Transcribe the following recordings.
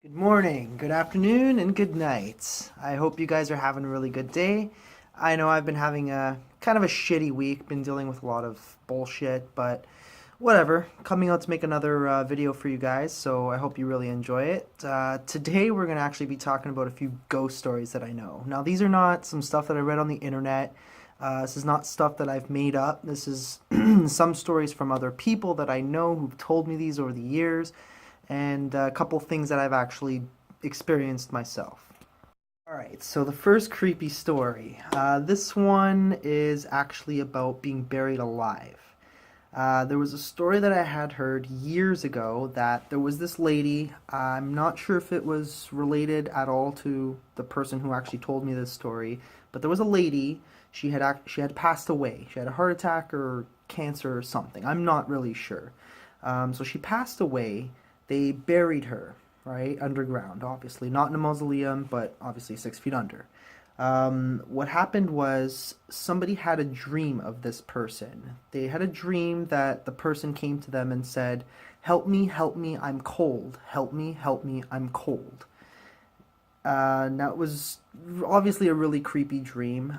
Good morning, good afternoon, and good night. I hope you guys are having a really good day. I know I've been having a kind of a shitty week, been dealing with a lot of bullshit, but whatever. Coming out to make another video for you guys, so I hope you really enjoy it. Today we're going to actually be talking about a few ghost stories that I know. Now, these are not some stuff that I read on the internet. This is not stuff that I've made up. This is some stories from other people that I know who've told me these over the years and a couple things that I've actually experienced myself. Alright, so the first creepy story. This one is actually about being buried alive. There was a story that I had heard years ago that there was this lady. I'm not sure if it was related at all to the person who actually told me this story, but there was a lady. She had passed away. She had a heart attack or cancer or something. I'm not really sure. So she passed away. They buried her, right, underground, obviously. Not in a mausoleum, but obviously 6 feet under. What happened was somebody had a dream of this person. They had a dream that the person came to them and said, help me, I'm cold. Help me, I'm cold." Now, it was obviously a really creepy dream.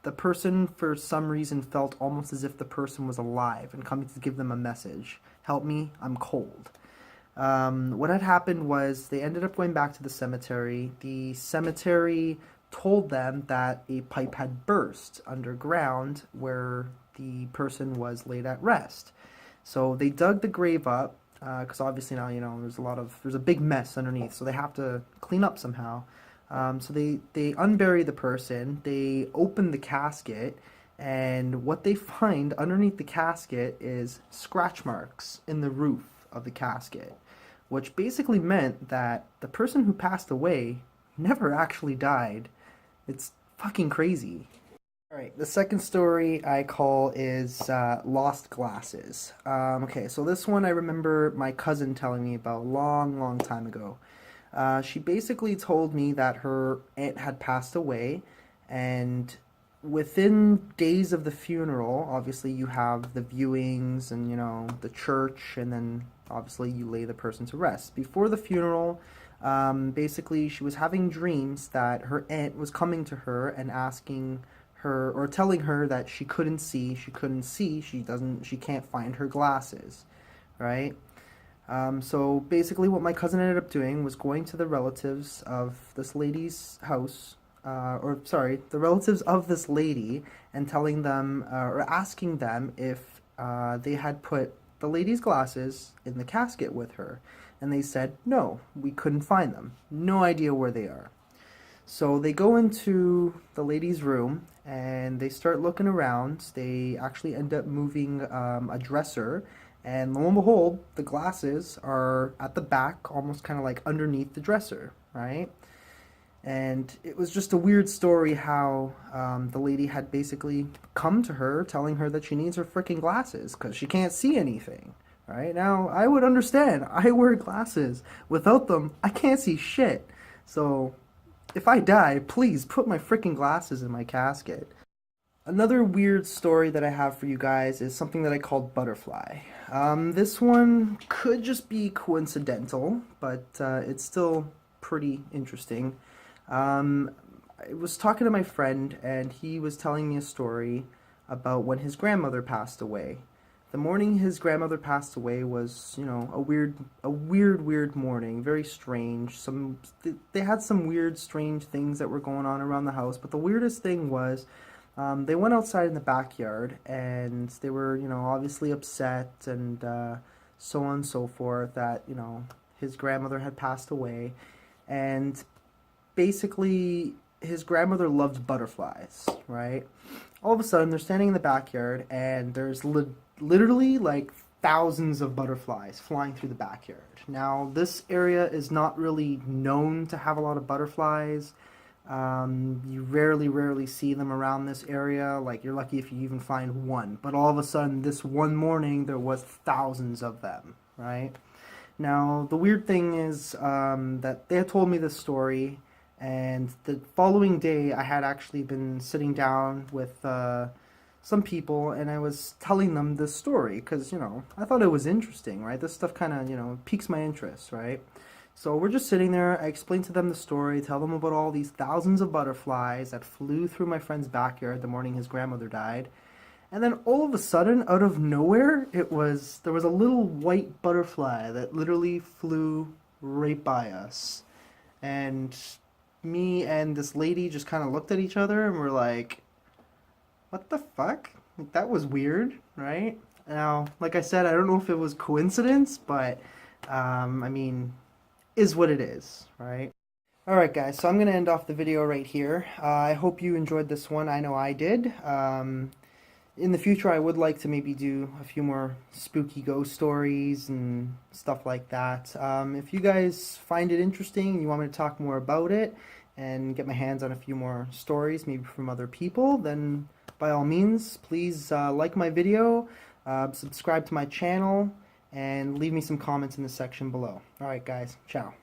The person, for some reason, felt almost as if the person was alive and coming to give them a message. "Help me, I'm cold." What had happened was they ended up going back to the cemetery. The cemetery told them that a pipe had burst underground where the person was laid at rest. So they dug the grave up, because obviously now, there's a big mess underneath, so they have to clean up somehow. So they unbury the person, they open the casket, and what they find underneath the casket is scratch marks in the roof of the casket, which basically meant that the person who passed away never actually died. It's fucking crazy. Alright, the second story I call is Lost Glasses. Okay, so this one I remember my cousin telling me about a long, long time ago. She basically told me that her aunt had passed away, and within days of the funeral, obviously you have the viewings and, the church, and then obviously you lay the person to rest. Before the funeral, basically she was having dreams that her aunt was coming to her and asking her, or telling her that she can't find her glasses, right? So basically what my cousin ended up doing was going to the relatives of this lady's house, the relatives of this lady, and telling them, or asking them if they had put the lady's glasses in the casket with her. And they said, no, we couldn't find them. No idea where they are. So they go into the lady's room and they start looking around. They actually end up moving a dresser, and lo and behold, the glasses are at the back, almost kind of like underneath the dresser, right? And it was just a weird story how the lady had basically come to her telling her that she needs her freaking glasses because she can't see anything. Right? Now, I would understand. I wear glasses. Without them, I can't see shit. So, if I die, please put my freaking glasses in my casket. Another weird story that I have for you guys is something that I called Butterfly. This one could just be coincidental, but it's still pretty interesting. I was talking to my friend, and he was telling me a story about when his grandmother passed away. The morning his grandmother passed away was, a weird morning, very strange. They had some weird, strange things that were going on around the house, but the weirdest thing was, they went outside in the backyard, and they were, obviously upset, and so on and so forth, that, his grandmother had passed away, and basically his grandmother loved butterflies, right? All of a sudden, they're standing in the backyard, and there's literally like thousands of butterflies flying through the backyard. Now, this area is not really known to have a lot of butterflies. You rarely see them around this area. Like, you're lucky if you even find one. But all of a sudden, this one morning, there was thousands of them, right? Now, the weird thing is that they had told me this story, and the following day, I had actually been sitting down with some people, and I was telling them this story because, I thought it was interesting, right? This stuff kind of, piques my interest, right? So we're just sitting there. I explain to them the story, tell them about all these thousands of butterflies that flew through my friend's backyard the morning his grandmother died. And then all of a sudden, out of nowhere, there was a little white butterfly that literally flew right by us. And me and this lady just kind of looked at each other and were like, what the fuck? Like, that was weird, right? Now, like I said, I don't know if it was coincidence, but I mean, is what it is, right? Alright guys, so I'm going to end off the video right here. I hope you enjoyed this one. I know I did. In the future, I would like to maybe do a few more spooky ghost stories and stuff like that. If you guys find it interesting and you want me to talk more about it and get my hands on a few more stories, maybe from other people, then by all means, please like my video, subscribe to my channel, and leave me some comments in the section below. Alright guys, ciao.